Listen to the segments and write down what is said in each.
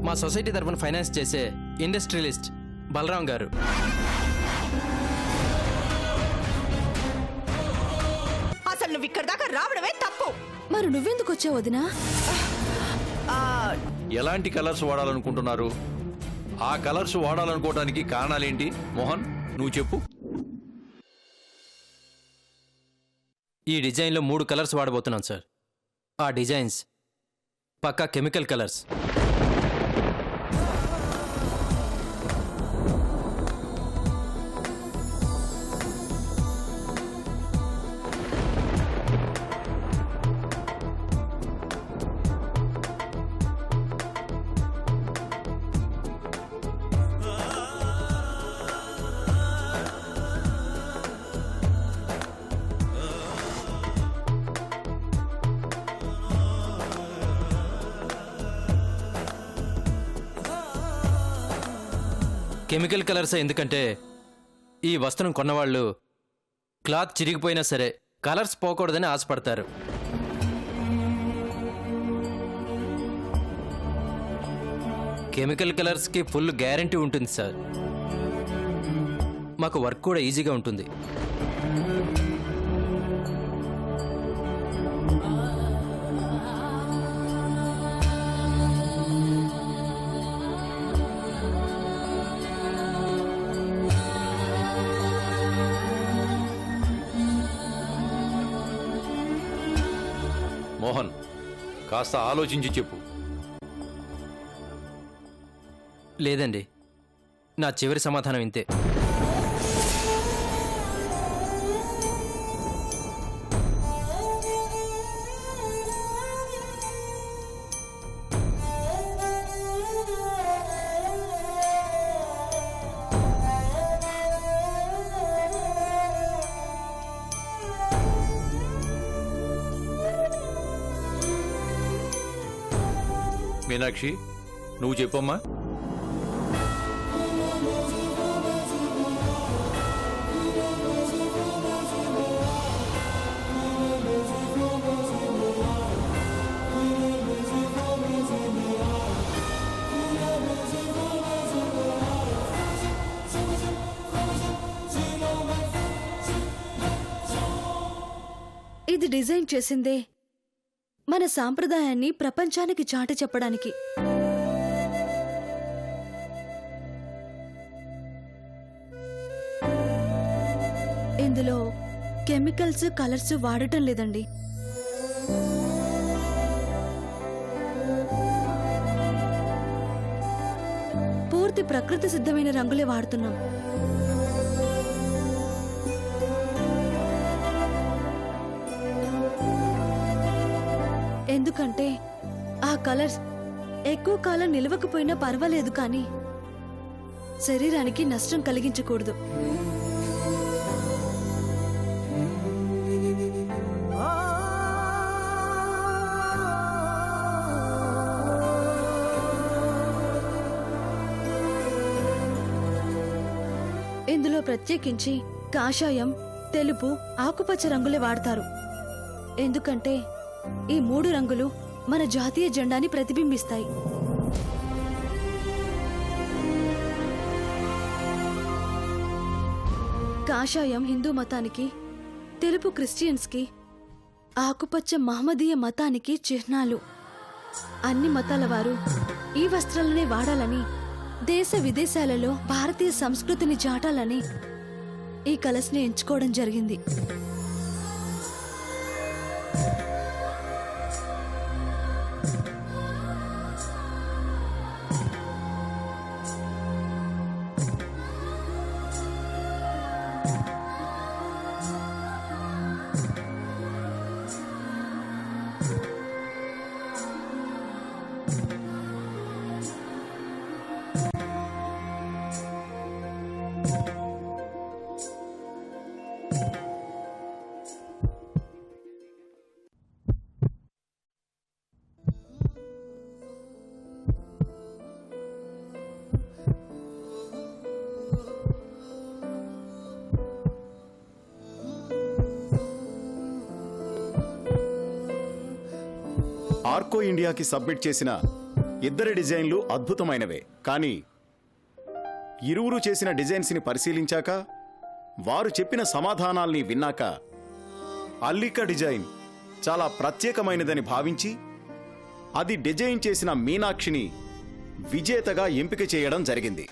మా సొసైటీ తరఫున ఫైనాన్స్ చేసే ఇండస్ట్రియలిస్ట్ బలరాం గారు. అసలు నువ్వు ఇక్కడ దాకా రావడమే తప్పు. మరి నువ్వెందుకు వచ్చావు వదినా? ఎలాంటి కలర్స్ వాడాలనుకుంటున్నారు? ఆ కలర్స్ వాడాలనుకోవడానికి కారణాలేంటి? మోహన్, నువ్వు చెప్పు. ఈ డిజైన్లో 3 కలర్స్ వాడబోతున్నాం సార్. ఆ డిజైన్స్ పక్కా కెమికల్ కలర్స్. కెమికల్ కలర్సే ఎందుకంటే ఈ వస్త్రం కొన్నవాళ్ళు క్లాత్ చిరిగిపోయినా సరే కలర్స్ పోకూడదని ఆశపడతారు. కెమికల్ కలర్స్కి ఫుల్ గ్యారంటీ ఉంటుంది సార్. మాకు వర్క్ కూడా ఈజీగా ఉంటుంది. మోహన్, కాస్త ఆలోచించి చెప్పు. లేదండి, నా చివరి సమాధానం ఇంతే. మీనాక్షి, నువ్వు చెప్పమ్మా. ఇది డిజైన్ చేసిందే మన సాంప్రదాయాన్ని ప్రపంచానికి చాటి చెప్పడానికి. ఇందులో కెమికల్స్, కలర్స్ వాడటం లేదండి. పూర్తి ప్రకృతి సిద్ధమైన రంగులే వాడుతున్నాం. ఎందుకంటే ఆ కలర్స్ ఎక్కువ కాలం నిలవకపోయినా పర్వాలేదు, కానీ శరీరానికి నష్టం కలిగించకూడదు. ఇందులో ప్రత్యేకించి కాషాయం, తెలుపు, ఆకుపచ్చ రంగులే వాడతారు. ఎందుకంటే ఈ 3 రంగులు మన జాతీయ జెండాని ప్రతిబింబిస్తాయి. కాషాయం హిందూ మతానికి, తెలుపు క్రిస్టియన్స్ కి, ఆకుపచ్చ మహమ్మదీయ మతానికి చిహ్నాలు. అన్ని మతాల వారు ఈ వస్త్రాలనే వాడాలని, దేశ విదేశాలలో భారతీయ సంస్కృతిని చాటాలని ఈ కలర్స్ ని ఎంచుకోవడం జరిగింది. ఆర్కో ఇండియాకి సబ్మిట్ చేసిన ఇద్దరి డిజైన్లు అద్భుతమైనవే, కానీ ఇరువురు చేసిన డిజైన్స్ని పరిశీలించాక వారు చెప్పిన సమాధానాల్ని విన్నాక అల్లిక డిజైన్ చాలా ప్రత్యేకమైనదని భావించి అది డిజైన్ చేసిన మీనాక్షిని విజేతగా ఎంపిక చేయడం జరిగింది.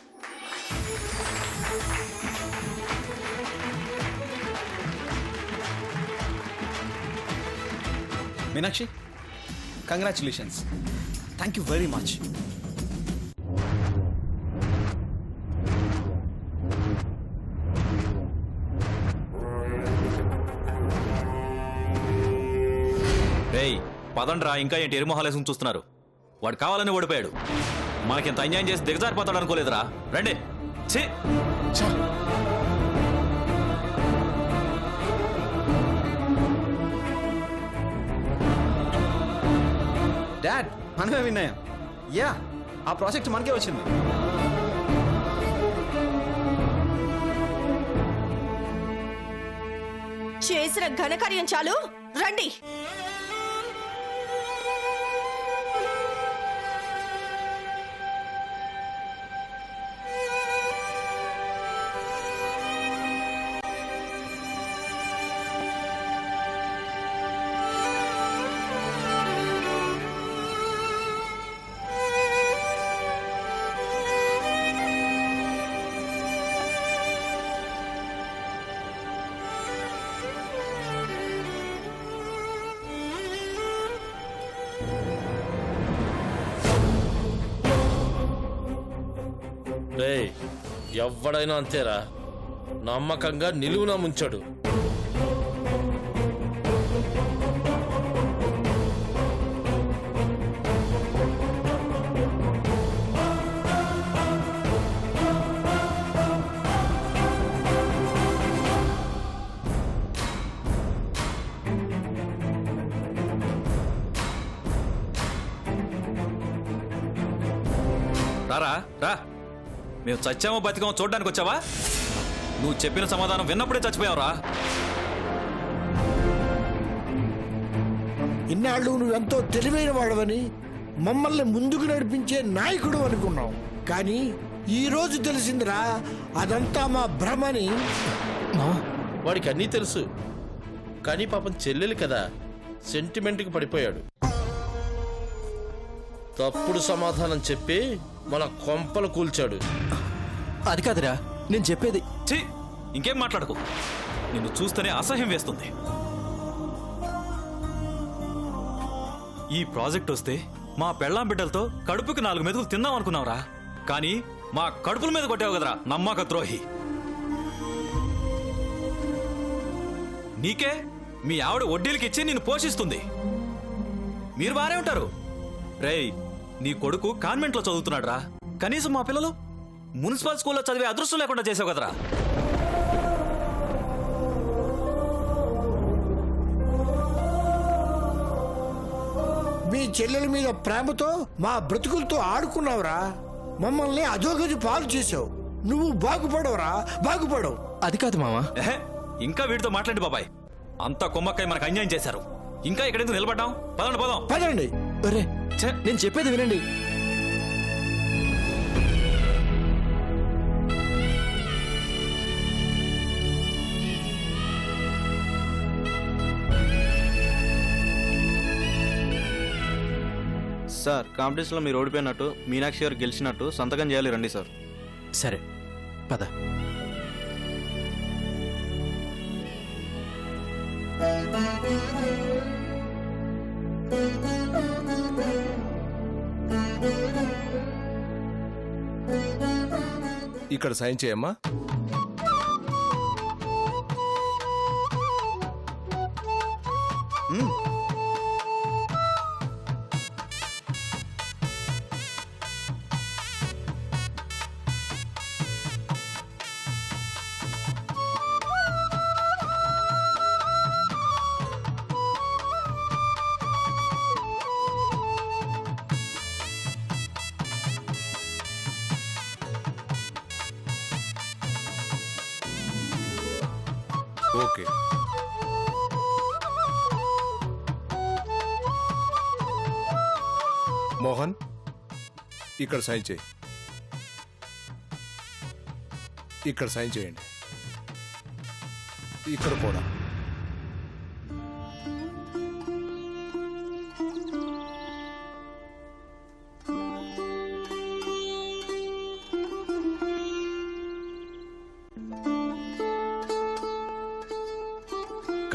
Meenakshi, congratulations. Thank you very much. రేయ్ పదండ్రా, ఇంకా ఏంటి ఎరుమొహాలేసుకుని చూస్తున్నారు? వాడు కావాలని ఓడిపోయాడు. మనకింత అన్యాయం చేసి దిగజారిపోతాడు అనుకోలేదురా. రండి. ఛీ! డాడ్, మనమే విన్నాయం. యా, ఆ ప్రాజెక్ట్ మనకే వచ్చింది. చేసిన ఘనకార్యం చాలు, రండి. రేయ్, ఎవ్వడైనా అంతేరా, నమ్మకంగా నిలువున ముంచాడు. రారా రా, మేము చచ్చామో బతికామో చూడడానికి వచ్చావా? నువ్వు చెప్పిన సమాధానం విన్నప్పుడే చచ్చిపోయావురా. ఇన్నాళ్ళు నువ్వెంతో తెలివైన వాడవని, మమ్మల్ని ముందుకు నడిపించే నాయకుడు అనుకున్నావు. కానీ ఈ రోజు తెలిసిందిరా, అదంతా మా భ్రమని. వాడికి అన్నీ తెలుసు, కానీ పాపం చెల్లెలు కదా, సెంటిమెంట్కి పడిపోయాడు. తప్పుడు సమాధానం చెప్పి మన కొంపలు కూల్చాడు. అది కాదురా నేను చెప్పేది. ఛీ! ఇంకేం మాట్లాడకు. నిన్ను చూస్తేనే అసహ్యం వేస్తుంది. ఈ ప్రాజెక్ట్ వస్తే మా పెళ్ళాం బిడ్డలతో కడుపుకి 4 మెతుకులు తిందాం అనుకున్నావురా. కానీ మా కడుపుల మీద కొట్టావు కదరా, నమ్మక ద్రోహి. నీకే మీ ఆవిడ వడ్డీలకి ఇచ్చి నిన్ను పోషిస్తుంది. మీరు బానే ఉంటారు. రేయ్, నీ కొడుకు కాన్వెంట్ లో చదువుతున్నాడు రా. కనీసం మా పిల్లలు మున్సిపల్ స్కూల్లో చదివే అదృష్టం లేకుండా చేసావు కదరా. మీ చెల్లెల మీద ప్రేమతో మా బ్రతుకులతో ఆడుకున్నావురా. మమ్మల్ని అధోగతి పాలు చేసావు. నువ్వు బాగుపడవురా, బాగుపడవు. అది కాదు మావా. ఏహే, ఇంకా వీడితో మాట్లాడి బాబాయ్. అంతా కొమ్మక్కై మనకు అన్యాయం చేశారు. ఇంకా ఇక్కడెందుకు నిలబడ్డాం? పదండి పోదాం. పదండి. ఒరే నేను చెప్పేది వినండి. సార్, కాంపిటీషన్లో మీరు ఓడిపోయినట్టు, మీనాక్షి గారు గెలిచినట్టు సంతకం చేయాలి. రండి సార్. సరే పద. ఇక్కడ సైన్ చేయమ్మా. ఓకే. మోహన్, ఇక్కడ సైన్ చేయి. ఇక్కడ సైన్ చేయండి. ఇక్కడ కూడా.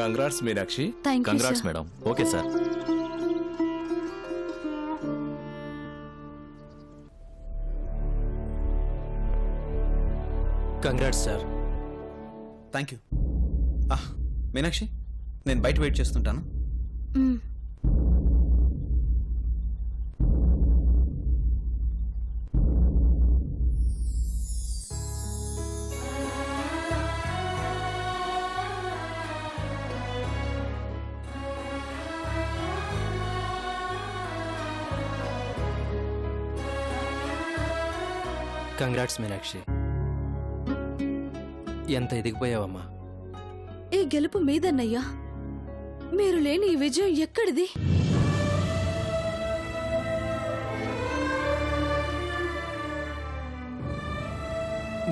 Congrats Meenakshi. Thank you congrats sir. Madam. Okay sir. Congrats sir. Thank you. Meenakshi, నేను బయట వెయిట్ చేస్తుంటాను. మ్, కంగ్రాట్స్ మీనాక్షి. ఎంత ఎదిగిపోయావమ్మా. ఈ గెలుపు మీదన్నయ్యా. మీరు లేని ఈ విజయం ఎక్కడిది?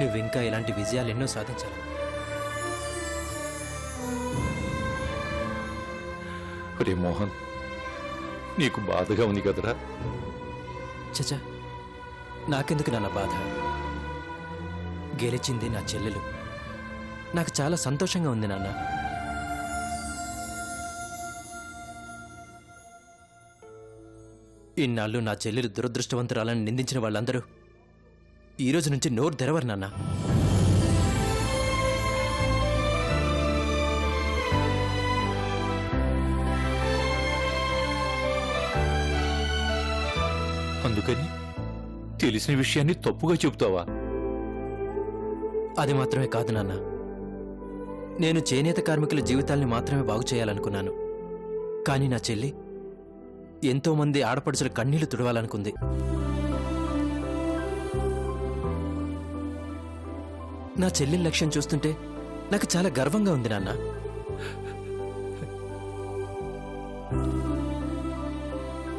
నువ్వింకా ఇలాంటి విజయాలు ఎన్నో సాధించాలి. ఒరే మోహన్, నీకు బాధగా ఉంది కదరా? చచా, నాకెందుకు నాన్న బాధ? గెలిచింది నా చెల్లెలు. నాకు చాలా సంతోషంగా ఉంది నాన్న. ఇన్నాళ్ళు నా చెల్లెలు దురదృష్టవంతురాలని నిందించిన వాళ్ళందరూ ఈ రోజు నుంచి నోరు తెరవరు నాన్న. అందుకని తెలిసిన విషయాన్ని తప్పుగా చెబుతావా? అది మాత్రమే కాదు నాన్న, నేను చేనేత కార్మికుల జీవితాల్ని మాత్రమే బాగు చేయాలనుకున్నాను. కానీ నా చెల్లి ఎంతోమంది ఆడపడుచుల కన్నీళ్లు తుడవాలనుకుంది. నా చెల్లి లక్ష్యం చూస్తుంటే నాకు చాలా గర్వంగా ఉంది నాన్న.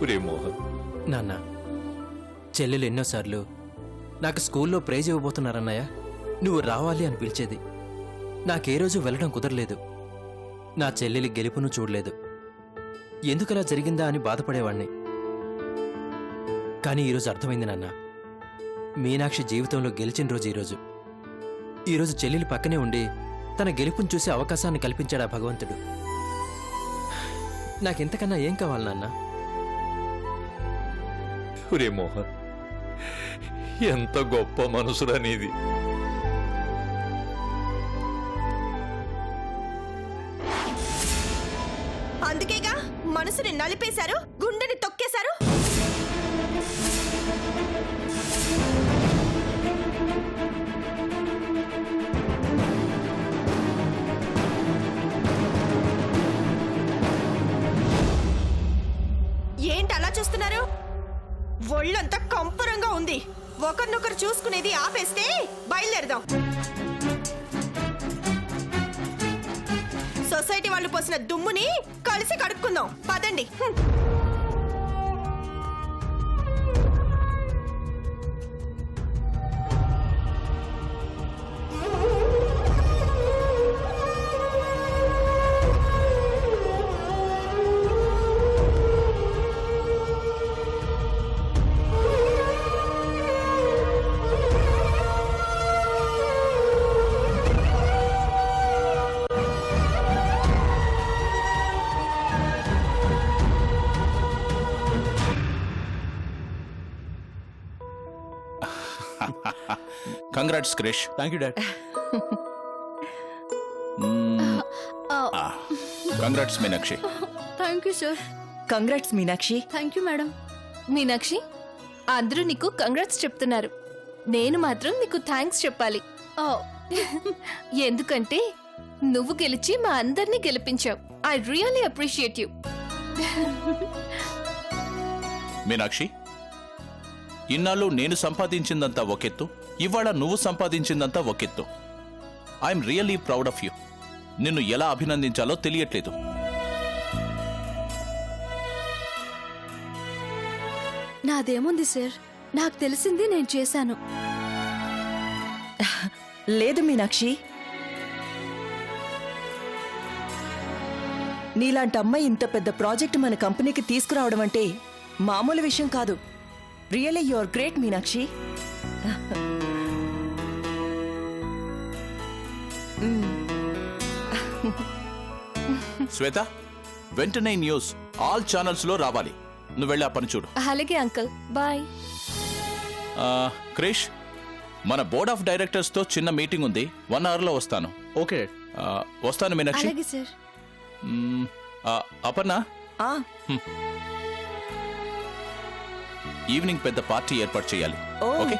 ఒరే మోహన్, నాన్న, చెల్లెలు ఎన్నోసార్లు నాకు స్కూల్లో ప్రైజ్ ఇవ్వబోతున్నారన్నయ్య, నువ్వు రావాలి అని పిలిచేది. నాకే రోజు వెళ్ళడం కుదరలేదు. నా చెల్లెలి గెలుపును చూడలేదు. ఎందుకలా జరిగిందా అని బాధపడేవాణ్ణి. కానీ ఈరోజు అర్థమైంది నాన్న, మీనాక్షి జీవితంలో గెలిచిన రోజు ఈరోజు. ఈరోజు చెల్లెలి పక్కనే ఉండి తన గెలుపును చూసే అవకాశాన్ని కల్పించాడా భగవంతుడు. నాకెంతకన్నా ఏం కావాలి నాన్న? ఒరే మోహన్, ఎంత గొప్ప మనసురా నీది. అందుకేగా మనసుని నలిపేశారు, గుండెని తొక్కేశారు. ఏంటి అలా చూస్తున్నారు? ఒళ్ళంతా కంపరంగా ఉంది. ఒకరినొకరు చూసుకునేది ఆపేస్తే బయలుదేరదాం. సొసైటీ వాళ్ళు పోసిన దుమ్ముని కలిసి కడుక్కుందాం. పదండి. Congrats Krish. Thank you dad. Congrats Meenakshi. Thank you sir. Congrats Meenakshi. Thank you madam. Meenakshi, అందరూ నీకు కంగ్రాట్స్ చెప్తున్నారు. నేను మాత్రం నీకు థ్యాంక్స్ చెప్పాలి. ఎందుకంటే నువ్వు గెలిచి మా అందరినీ గెలిపించావు. I really appreciate you. Meenakshi, ఇన్నాళ్ళు నేను సంపాదించిందంతా ఒకెత్తు, ఇవాళ నువ్వు సంపాదించిందంతా ఒకెత్తు. I'm really proud of you. నిన్ను ఎలా అభినందించాలో తెలియట్లేదు. నాదేముంది సార్, నాకు తెలిసింది నేను చేశాను. లేదు మీనాక్షి, నీలాంటి అమ్మాయి ఇంత పెద్ద ప్రాజెక్ట్ మన కంపెనీకి తీసుకురావడం అంటే మామూలు విషయం కాదు. Really you are great Meenakshi. Shweta, వెంటనే న్యూస్ ఆల్ ఛానల్స్ లో రావాలి. నువ్వు వెళ్ళి ఆ పని చూడు. అలాగే అంకుల్, బాయ్. క్రిష్, మన బోర్డ్ ఆఫ్ డైరెక్టర్స్ తో చిన్న మీటింగ్ ఉంది, 1 hour లో వస్తాను. ఓకే. వస్తాను మీనాక్షి. అలాగే సార్. అపర్ణ, ఆ, ఈవినింగ్ పెద్ద పార్టీ ఏర్పాటు చేయాలి. ఓ. ఓకే.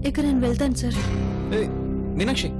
ఇక నేను వెళ్తాను సార్. మీనాక్షి,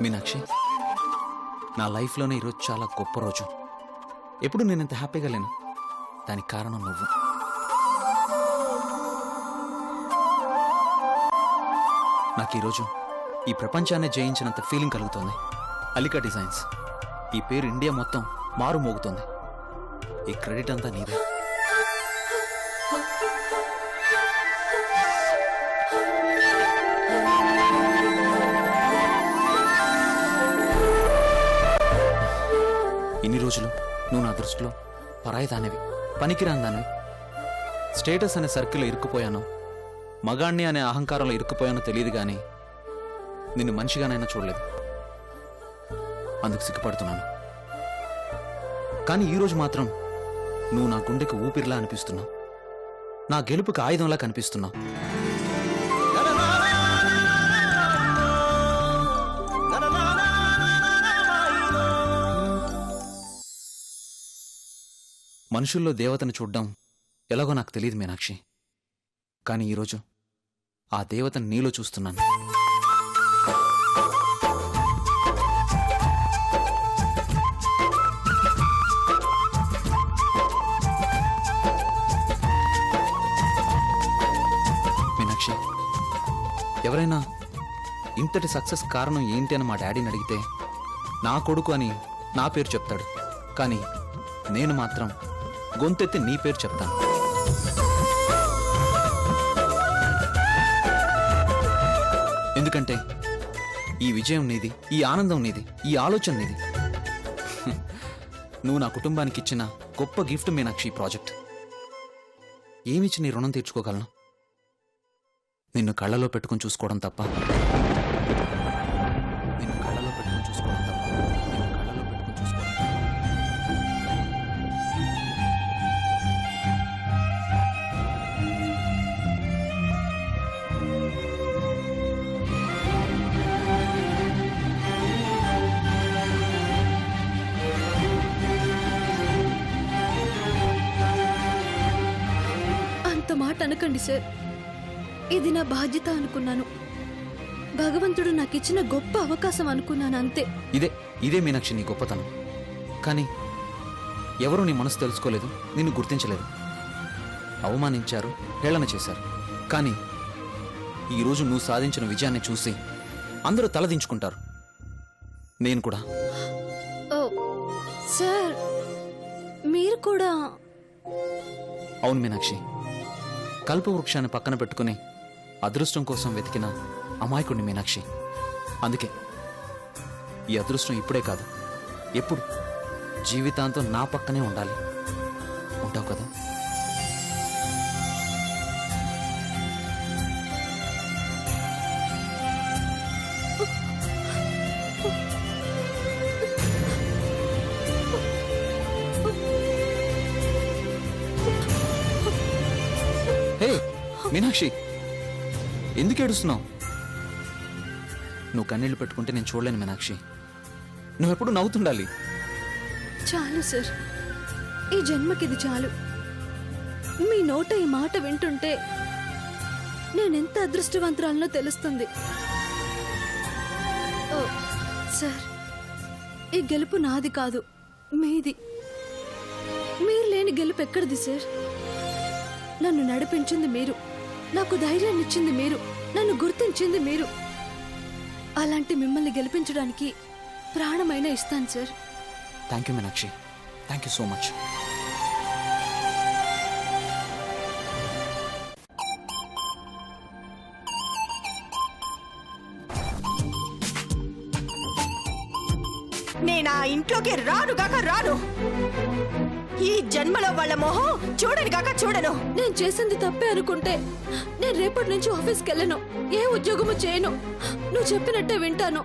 మీనాక్షి, నా లైఫ్లోనే ఈరోజు చాలా గొప్ప రోజు. ఎప్పుడు నేను ఇంత హ్యాపీగా లేను. దానికి కారణం నువ్వు. నాకు ఈరోజు ఈ ప్రపంచాన్ని జయించినంత ఫీలింగ్ కలుగుతుంది. అలికా డిజైన్స్ ఈ పేరు ఇండియా మొత్తం మారు మోగుతుంది. ఈ క్రెడిట్ అంతా నీదే. ఇన్ని రోజులు నువ్వు నా దృష్టిలో పరాయి దానివి, పనికిరాని దానివి. స్టేటస్ అనే సర్కిల్లో ఇరుక్కుపోయాను, మగాణ్ణి అనే అహంకారంలో ఇరుక్కుపోయానో తెలియదు కానీ నిన్ను మనిషిగానైనా చూడలేదు. అందుకు సిగ్గుపడుతున్నాను. కానీ ఈరోజు మాత్రం నువ్వు నా గుండెకు ఊపిరిలా అనిపిస్తున్నావు, నా గెలుపుకి ఆయుధంలా కనిపిస్తున్నావు. మనుషుల్లో దేవతను చూడ్డం ఎలాగో నాకు తెలియదు మీనాక్షి. కానీ ఈరోజు ఆ దేవతను నీలో చూస్తున్నాను. మీనాక్షి, ఎవరైనా ఇంతటి సక్సెస్ కారణం ఏంటి అని మా డాడీని అడిగితే నా కొడుకు అని నా పేరు చెప్తాడు. కానీ నేను మాత్రం గొంతెత్తి నీ పేరు చెప్తాను. ఎందుకంటే ఈ విజయం నీది, ఈ ఆనందం నీది, ఈ ఆలోచన నీది. నువ్వు నా కుటుంబానికి ఇచ్చిన గొప్ప గిఫ్ట్ మీనాక్షి ఈ ప్రాజెక్ట్. ఏమిచ్చి నీ రుణం తీర్చుకోగలను? నిన్ను కళ్ళలో పెట్టుకుని చూసుకోవడం తప్ప. నిన్ను కళ్ళలో పెట్టుకుని చూసుకోవడం తప్ప. నిన్ను కళ్ళలో పెట్టుకుని చూసుకోవడం తప్ప. అంత మాట అనకండి సార్. ఇది నా బాధ్యత అనుకున్నాను. భగవంతుడు నాకు ఇచ్చిన గొప్ప అవకాశం అనుకున్నాను, అంతే. ఇదే మీనాక్షి నీ గొప్పతనం. కానీ ఎవరూ నీ మనసు తెలుసుకోలేదు, నిన్ను గుర్తించలేదు. అవమానించారు, హేళన చేశారు. కానీ ఈరోజు నువ్వు సాధించిన విజయాన్ని చూసి అందరూ తలదించుకుంటారు. నేను కూడా. ఓ సార్, మీరు కూడా? అవును మీనాక్షి, కల్పవృక్షాన్ని పక్కన పెట్టుకుని అదృష్టం కోసం వెతికిన అమాయకుడిని మీనాక్షి. అందుకే ఈ అదృష్టం ఇప్పుడే కాదు, ఎప్పుడు జీవితాంతం నా పక్కనే ఉండాలి. ఉంటావు కదా? మీనాక్షి ఎందుకు ఏడుస్తున్నావు? నువ్వు కన్నీళ్లు పెట్టుకుంటే నేను చూడలేను మీనాక్షి. నువ్వెప్పుడు నవ్వుతుండాలి. చాలు సార్, ఈ జన్మకిది చాలు. మీ నోట ఈ మాట వింటుంటే నేనెంత అదృష్టవంతురాలనో తెలుస్తుంది. ఓ, సార్, ఈ గెలుపు నాది కాదు, మీది. మీరు లేని గెలుపు ఎక్కడిది సార్? నన్ను నడిపించింది మీరు, నాకు ధైర్యాన్ని ఇచ్చింది మీరు, నన్ను గుర్తించింది మీరు. అలాంటి మిమ్మల్ని గెలిపించడానికి ప్రాణమైనా ఇస్తాను sir. Thank you Meenakshi, thank you so much. నేను ఆ ఇంట్లోకి రాను. ఈ జన్మలో వాళ్ళ మొహం చూడను. నేను చేసింది తప్పే అనుకుంటే నేను రేపటి నుంచి ఆఫీస్కి వెళ్ళను, ఏ ఉద్యోగము చేయను. నువ్వు చెప్పినట్టే వింటాను.